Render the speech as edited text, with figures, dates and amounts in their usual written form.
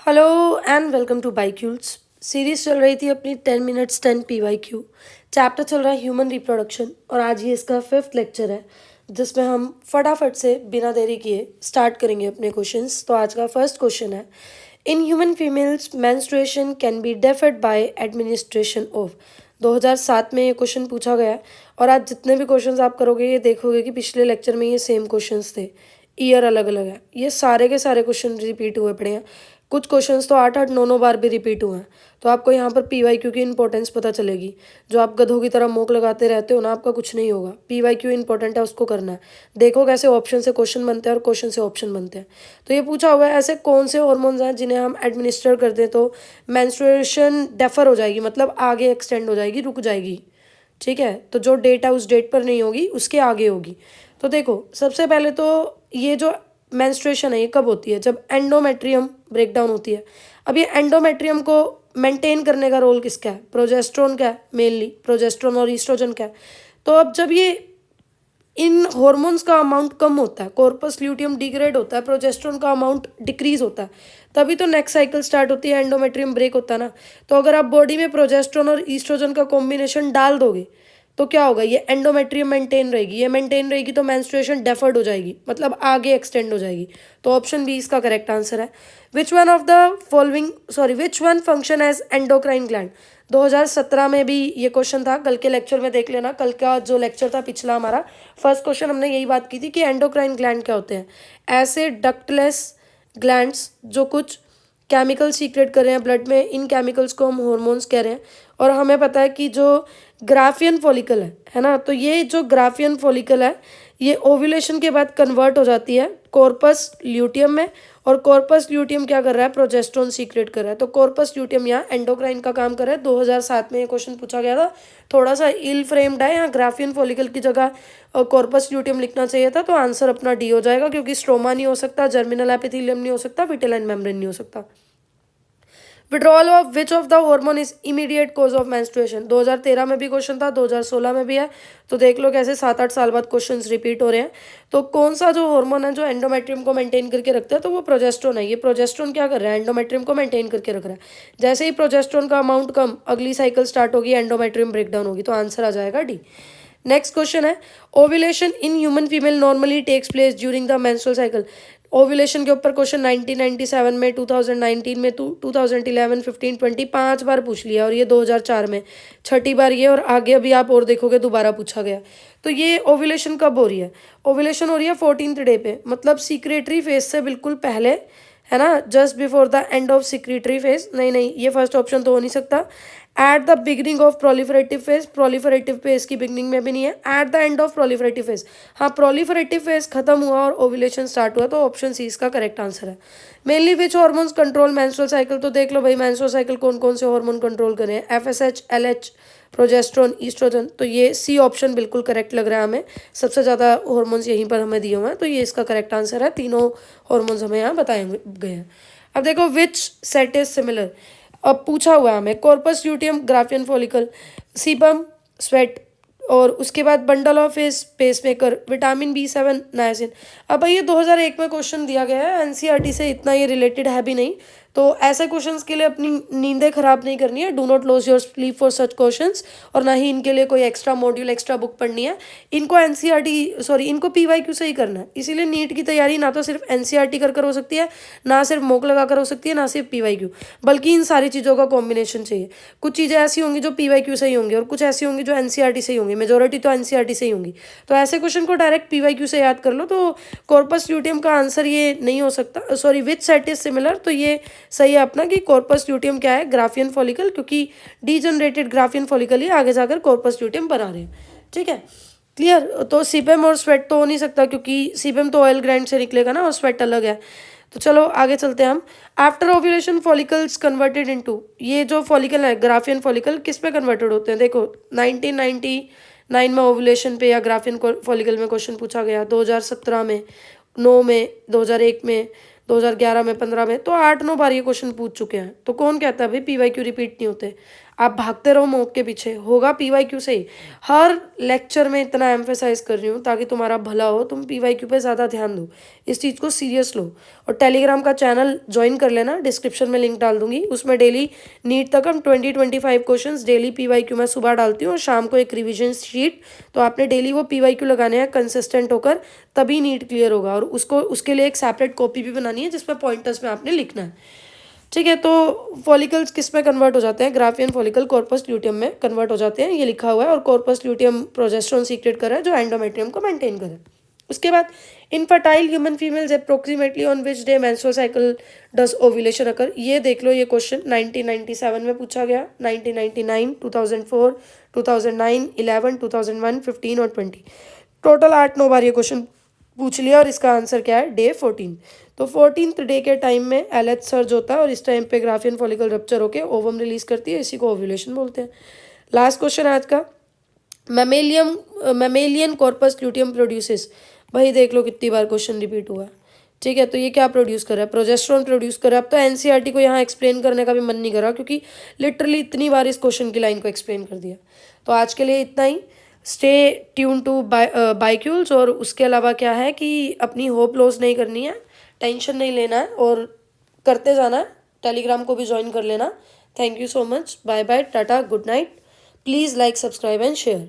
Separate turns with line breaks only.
Hello and welcome to बाईक्यूल्स। Series चल रही थी अपनी 10 मिनट्स 10 PYQ। चैप्टर चल रहा है ह्यूमन रिप्रोडक्शन और आज ये इसका 5th लेक्चर है जिसमें हम फटाफट से बिना देरी किए स्टार्ट करेंगे अपने क्वेश्चंस। तो आज का फर्स्ट क्वेश्चन है, in human females menstruation can be deferred by administration of. 2007 में ये क्वेश्चन पूछा गया है और आज जितने भी क्वेश्चंस आप करोगे ये देखोगे कि पिछले लेक्चर में ये सेम क्वेश्चंस थे, ईयर अलग अलग है। ये सारे के सारे क्वेश्चन रिपीट हुए पड़े हैं, कुछ क्वेश्चंस तो 8-8 9 बार भी रिपीट हुए हैं। तो आपको यहाँ पर PYQ की इंपॉर्टेंस पता चलेगी। जो आप गधों की तरह मोक लगाते रहते हो ना, आपका कुछ नहीं होगा। PYQ इंपॉर्टेंट है, उसको करना है। देखो कैसे ऑप्शन से क्वेश्चन बनते हैं और क्वेश्चन से ऑप्शन बनते हैं। तो ये पूछा हुआ है, ऐसे कौन से हॉर्मोन्स हैं जिन्हें हम एडमिनिस्टर करते हैं तो मेंस्ट्रुएशन डेफर हो जाएगी, मतलब आगे एक्सटेंड हो जाएगी, रुक जाएगी। ठीक है, तो जो डेट है उस डेट पर नहीं होगी, उसके आगे होगी। तो देखो सबसे पहले तो ये जो मेंस्ट्रुएशन है ये कब होती है? जब एंडोमेट्रियम ब्रेकडाउन होती है। अब ये एंडोमेट्रियम को मेंटेन करने का रोल किसका है? प्रोजेस्ट्रोन का है, मेनली प्रोजेस्ट्रोन और ईस्ट्रोजन का है। तो अब जब ये इन हॉर्मोन्स का अमाउंट कम होता है, कॉर्पस ल्यूटियम डिग्रेड होता है, प्रोजेस्ट्रोन का अमाउंट डिक्रीज होता है, तभी तो नेक्स्ट साइकिल स्टार्ट होती है, एंडोमेट्रियम ब्रेक होता है ना। तो अगर आप बॉडी में प्रोजेस्ट्रोन और ईस्ट्रोजन का कॉम्बिनेशन डाल दोगे तो क्या होगा? ये एंडोमेट्रियम मेंटेन रहेगी, ये मेंटेन रहेगी तो मेंस्ट्रुएशन डेफर्ड हो जाएगी, मतलब आगे एक्सटेंड हो जाएगी। तो ऑप्शन बी इसका करेक्ट आंसर है। Which one function as endocrine gland? 2017 में भी ये क्वेश्चन था, कल के लेक्चर में देख लेना। कल का जो लेक्चर था पिछला हमारा फर्स्ट क्वेश्चन, हमने यही बात की थी कि एंडोक्राइन ग्लैंड क्या होते हैं। ऐसे डक्टलेस ग्लैंड्स जो कुछ केमिकल सीक्रेट कर रहे हैं ब्लड में, इन केमिकल्स को हम हॉर्मोन्स कह रहे हैं। और हमें पता है कि जो ग्राफियन फॉलिकल है ना, तो ये जो ग्राफियन फॉलिकल है ये ओव्यूलेशन के बाद कन्वर्ट हो जाती है कॉर्पस ल्यूटियम में। और कॉर्पस ल्यूटियम क्या कर रहा है? प्रोजेस्ट्रोन सीक्रेट कर रहा है। तो कॉर्पस ल्यूटियम यहाँ एंडोक्राइन का काम कर रहा है। 2007 में ये क्वेश्चन पूछा गया था, थोड़ा सा इल फ्रेम्ड है, यहाँ ग्राफियन फॉलिकल की जगह कॉर्पस ल्यूटियम लिखना चाहिए था। तो आंसर अपना डी हो जाएगा, क्योंकि स्ट्रोमा नहीं हो सकता, जर्मिनल एपिथेलियम नहीं हो सकता, विटेलाइन मेम्ब्रेन नहीं हो सकता। Withdrawal of which of the hormone is immediate cause of menstruation? 2013 में भी क्वेश्चन था, 2016 में भी है। तो देख लो कैसे 7-8 साल बाद क्वेश्चंस रिपीट हो रहे हैं। तो कौन सा जो हार्मोन है जो एंडोमेट्रियम को मेंटेन करके रखता है? तो वो प्रोजेस्ट्रोन है। ये प्रोजेस्ट्रोन क्या कर रहा है? एंडोमेट्रियम को मेंटेन करके रख रहा है। जैसे ही प्रोजेस्ट्रोन का अमाउंट कम, अगली साइकिल स्टार्ट होगी, एंडोमेट्रियम ब्रेकडाउन होगी। तो आंसर आ जाएगा डी। नेक्स्ट क्वेश्चन है, ovulation in human female normally takes place during the menstrual cycle. Ovulation के ऊपर क्वेश्चन 1997 में, 2019 में, 2011, 15, 20 5 बार पूछ लिया और ये 2004 में छठी बार ये। और आगे अभी आप और देखोगे दोबारा पूछा गया। तो ये ओव्यूलेशन कब हो रही है? ओव्यूलेशन हो रही है 14th डे पे, मतलब सीक्रेटरी फेज से बिल्कुल पहले, है ना, just before the end of secretory phase. नहीं, ये फर्स्ट ऑप्शन तो हो नहीं सकता। At the beginning of proliferative phase, proliferative phase की बिगिनिंग में भी नहीं है। At the end of proliferative phase, हाँ प्रोलिफरेटिव फेज खत्म हुआ और ओव्यूलेशन स्टार्ट हुआ, तो ऑप्शन सी इसका करेक्ट आंसर है। Mainly which hormones control menstrual cycle? तो देख लो भाई मेंस्ट्रुअल साइकिल कौन कौन से हार्मोन कंट्रोल करें? FSH, LH, progesterone, oestrogen. तो ये सी ऑप्शन बिल्कुल करेक्ट लग रहा है हमें। सबसे ज़्यादा हार्मोन्स यहीं पर हमें दिए हुए हैं, तो ये इसका करेक्ट आंसर है। तीनों हार्मोन्स हमें यहाँ बताए गए हैं। अब देखो विच सेट इज सिमिलर। अब पूछा हुआ है हमें corpus luteum, Graafian follicle, sebum, sweat, और उसके बाद bundle of face, pacemaker, vitamin B7, niacin. अब भाई ये 2001 में क्वेश्चन दिया गया है, NCERT से इतना ये रिलेटेड है भी नहीं। तो ऐसे क्वेश्चंस के लिए अपनी नींदें खराब नहीं करनी है। Do not loss your sleep for such questions. और ना ही इनके लिए कोई एक्स्ट्रा मॉड्यूल, एक्स्ट्रा बुक पढ़नी है। इनको इनको PYQ से ही करना है। इसीलिए नीट की तैयारी ना तो सिर्फ NCERT कर हो सकती है, ना सिर्फ मोक लगा कर हो सकती है, ना सिर्फ PYQ, बल्कि इन सारी चीज़ों का कॉम्बिनेशन चाहिए। कुछ चीज़ें ऐसी होंगी जो PYQ से ही होंगी और कुछ ऐसी होंगी जो NCERT से ही होंगी। मेजोरिटी तो NCERT से ही होंगी। तो ऐसे क्वेश्चन को डायरेक्ट PYQ से याद कर लो। तो कॉर्पस ल्यूटियम का आंसर ये नहीं हो सकता। विच सेट इज सिमिलर, तो ये सही है अपना कि कॉर्पस ल्यूटियम क्या है? ग्राफियन फॉलिकल, क्योंकि डीजनरेटेड ग्राफियन फॉलिकल ही आगे जाकर कॉर्पस ल्यूटियम बना रहे हैं। ठीक है, क्लियर। तो सीबेम और स्वेट तो हो नहीं सकता, क्योंकि सीबेम तो ऑयल ग्लैंड से निकलेगा ना और स्वेट अलग है। तो चलो आगे चलते हैं हम। After ovulation follicles converted into, ये जो फॉलिकल है ग्राफियन फॉलिकल किस पे कन्वर्टेड होते हैं? देखो 1999 में ओव्यूलेशन पे या ग्राफियन फॉलिकल में क्वेश्चन पूछा गया, 2017 में, 9 में, 2001 में, 2011 में, 15 में। तो 8-9 बार ये क्वेश्चन पूछ चुके हैं। तो कौन कहता है भाई PYQ रिपीट नहीं होते? आप भागते रहो मोक के पीछे, होगा पीवाईक्यू से ही। हर लेक्चर में इतना एम्फेसाइज कर रही हूँ ताकि तुम्हारा भला हो, तुम पीवाईक्यू पे ज़्यादा ध्यान दो, इस चीज़ को सीरियस लो। और टेलीग्राम का चैनल ज्वाइन कर लेना, डिस्क्रिप्शन में लिंक डाल दूंगी। उसमें डेली नीट तक हम 20-25 क्वेश्चंस डेली पीवाईक्यू में सुबह डालती हूँ और शाम को एक रिविजन शीट। तो आपने डेली वो पीवाईक्यू लगाने हैं कंसिस्टेंट होकर, तभी नीट क्लियर होगा। और उसके लिए एक सेपरेट कॉपी भी बनानी है जिसमें पॉइंटर्स में आपने लिखना है। ठीक है, तो फॉलिकल्स किस में कन्वर्ट हो जाते हैं? ग्राफियन फॉलिकल कॉर्पस ल्यूटियम में कन्वर्ट हो जाते हैं, ये लिखा हुआ है। और कॉर्पस ल्यूटियम प्रोजेस्टेरोन सीक्रेट कर रहा है जो एंडोमेट्रियम को मेंटेन करे। उसके बाद infertile human females approximately on which day menstrual cycle does ovulation occur. ये देख लो, ये क्वेश्चन 1997 में पूछा गया, 1999, 2004, 2009, 11, 2001, 15 और 20। टोटल 8-9 बार ये क्वेश्चन पूछ लिया। और इसका आंसर क्या है? डे 14। तो 14th डे के टाइम में एलएच सर्ज होता है और इस टाइम पे ग्राफियन फॉलिकल रप्चर होकर ओवम रिलीज करती है, इसी को ओव्यूलेशन बोलते हैं। लास्ट क्वेश्चन आज का, मेमेलियन कॉर्पस ल्यूटियम प्रोड्यूसेस। भाई देख लो कितनी बार क्वेश्चन रिपीट हुआ है। ठीक है, तो ये क्या प्रोड्यूस कर रहा है? प्रोजेस्टेरोन प्रोड्यूस कर रहा है। अब तो एनसीईआरटी को यहाँ एक्सप्लेन करने का भी मन नहीं करा, क्योंकि लिटरली इतनी बार इस क्वेश्चन की लाइन को एक्सप्लेन कर दिया। तो आज के लिए इतना ही। स्टे ट्यून टू बाइक्यूल्स। और उसके अलावा क्या है कि अपनी होप लॉस नहीं करनी है, टेंशन नहीं लेना है और करते जाना है। टेलीग्राम को भी ज्वाइन कर लेना। Thank you so much, bye bye, ta-ta, good night. Please like, subscribe and share.